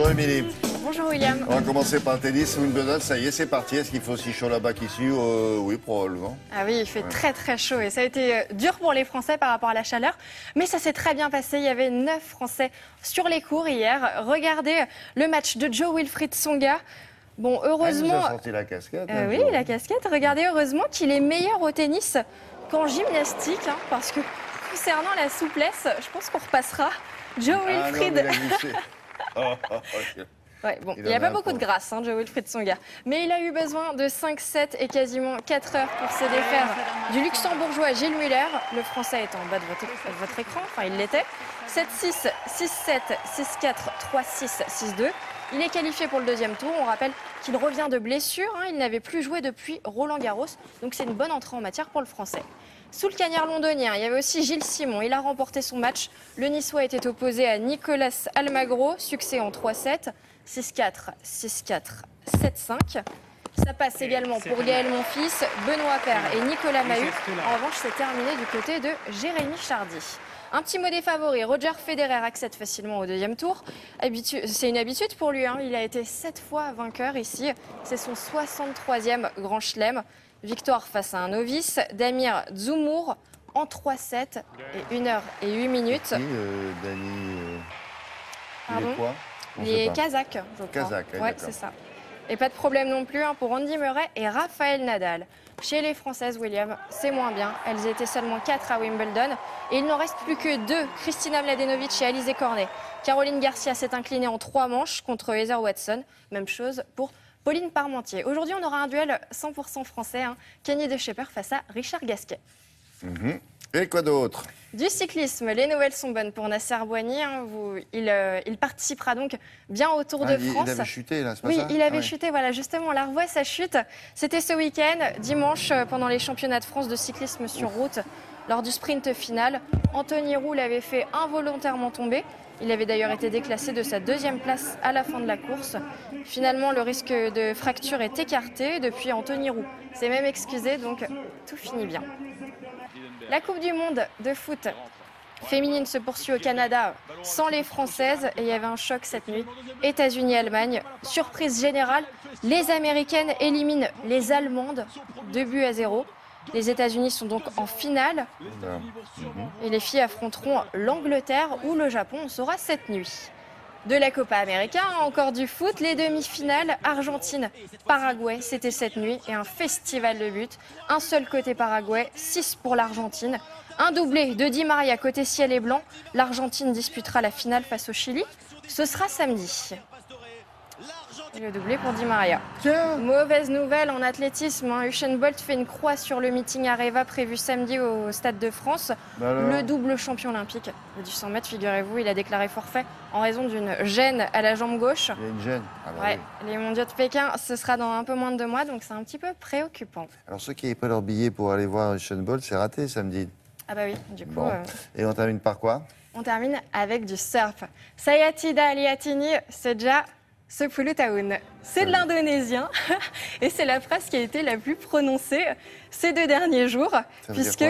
Bonjour Émilie. Bonjour William. On va commencer par le tennis. Wimbledon, ça y est, c'est parti. Est-ce qu'il fait aussi chaud là-bas qu'ici? Oui, probablement. Ah oui, il fait très chaud et ça a été dur pour les Français par rapport à la chaleur. Mais ça s'est très bien passé. Il y avait 9 Français sur les cours hier. Regardez le match de Jo-Wilfried Tsonga. Bon, heureusement... il a sorti la casquette. Oui, la casquette. Regardez, heureusement qu'il est meilleur au tennis qu'en gymnastique. Parce que concernant la souplesse, je pense qu'on repassera. Jo-Wilfried... Ouais, bon, il n'y a pas beaucoup de grâce, Jo-Wilfried Tsonga. Mais il a eu besoin de 5-7 et quasiment 4 heures pour se défaire du luxembourgeois Gilles Muller. Le français est en bas de votre écran, enfin il l'était. 7-6, 6-7, 6-4, 3-6, 6-2. Il est qualifié pour le deuxième tour. On rappelle qu'il revient de blessure. Il n'avait plus joué depuis Roland-Garros. Donc c'est une bonne entrée en matière pour le français. Sous le cagnard londonien, il y avait aussi Gilles Simon. Il a remporté son match. Le Niçois était opposé à Nicolas Almagro. Succès en 3-7. 6-4, 6-4, 7-5. Ça passe également pour Gaël Monfils, Benoît Paire et Nicolas Mahut. En revanche, c'est terminé du côté de Jérémy Chardy. Un petit mot des favoris. Roger Federer accède facilement au deuxième tour. C'est une habitude pour lui. Il a été 7 fois vainqueur ici. C'est son 63e Grand Chelem. Victoire face à un novice, Damir Dzumhur, en 3-7 et 1 heure et 8 minutes. Il est quoi? Il est kazakh, je crois. Kazakh, ouais, c'est ça. Et pas de problème non plus pour Andy Murray et Raphaël Nadal. Chez les Françaises, William, c'est moins bien. Elles étaient seulement 4 à Wimbledon. Et il n'en reste plus que 2, Kristina Mladenovic et Alizé Cornet. Caroline Garcia s'est inclinée en 3 manches contre Heather Watson. Même chose pour Pauline Parmentier. Aujourd'hui, on aura un duel 100% français. Kenny De Schepper face à Richard Gasquet. Et quoi d'autre? Du cyclisme, les nouvelles sont bonnes pour Nasser Boigny. Il participera donc bien au Tour de France. Il avait chuté, là, c'est pas ça? Oui, il avait chuté, voilà, justement, on la revoit, sa chute. C'était ce week-end, dimanche, pendant les championnats de France de cyclisme sur route, lors du sprint final. Anthony Roux l'avait fait involontairement tomber. Il avait d'ailleurs été déclassé de sa 2e place à la fin de la course. Finalement, le risque de fracture est écarté. Depuis, Anthony Roux s'est même excusé, donc tout finit bien. La Coupe du Monde de foot féminine se poursuit au Canada sans les Françaises. Et il y avait un choc cette nuit. États-Unis-Allemagne. Surprise générale, les Américaines éliminent les Allemandes 2-0. Les États-Unis sont donc en finale. Et les filles affronteront l'Angleterre ou le Japon. On saura cette nuit. De la Copa América, encore du foot, les demi-finales Argentine-Paraguay, c'était cette nuit et un festival de buts. Un seul côté Paraguay, 6 pour l'Argentine. Un doublé de Di Maria côté ciel et blanc. L'Argentine disputera la finale face au Chili. Ce sera samedi. Et le doublé pour Di Maria. Mauvaise nouvelle en athlétisme. Usain Bolt fait une croix sur le meeting Areva prévu samedi au Stade de France. Le double champion olympique du 100 mètres, figurez-vous, il a déclaré forfait en raison d'une gêne à la jambe gauche. Il y a une gêne. Oui. Les mondiaux de Pékin, ce sera dans un peu moins de 2 mois, donc c'est un petit peu préoccupant. Alors ceux qui n'avaient pas leur billet pour aller voir Usain Bolt, c'est raté samedi. Ah bah oui, du coup... Et on termine par quoi? On termine avec du surf. Sayatida Aliatini, c'est déjà... Ce Pulutaun, c'est de l'indonésien et c'est la phrase qui a été la plus prononcée ces 2 derniers jours, puisque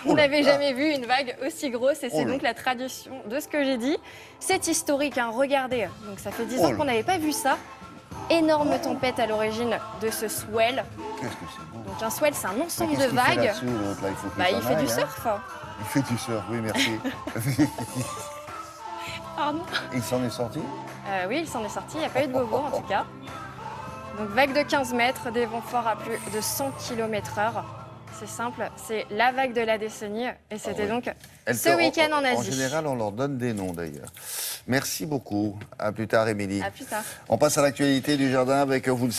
on n'avait jamais vu une vague aussi grosse et c'est donc la traduction de ce que j'ai dit. C'est historique, regardez, donc ça fait 10 ans qu'on n'avait pas vu ça. Énorme tempête à l'origine de ce swell. Qu'est-ce que c'est beau. Donc un swell, c'est un ensemble de vagues. Il fait du surf. Il fait du surf, oui, merci. Pardon. Il s'en est sorti? Oui, il s'en est sorti. Il n'y a pas eu de bobo en tout cas. Donc vague de 15 mètres, des vents forts à plus de 100 km/h. C'est simple, c'est la vague de la décennie. Et c'était donc ce week-end en Asie. En général, on leur donne des noms d'ailleurs. Merci beaucoup. À plus tard, Émilie. À plus tard. On passe à l'actualité du jardin avec, vous le savez,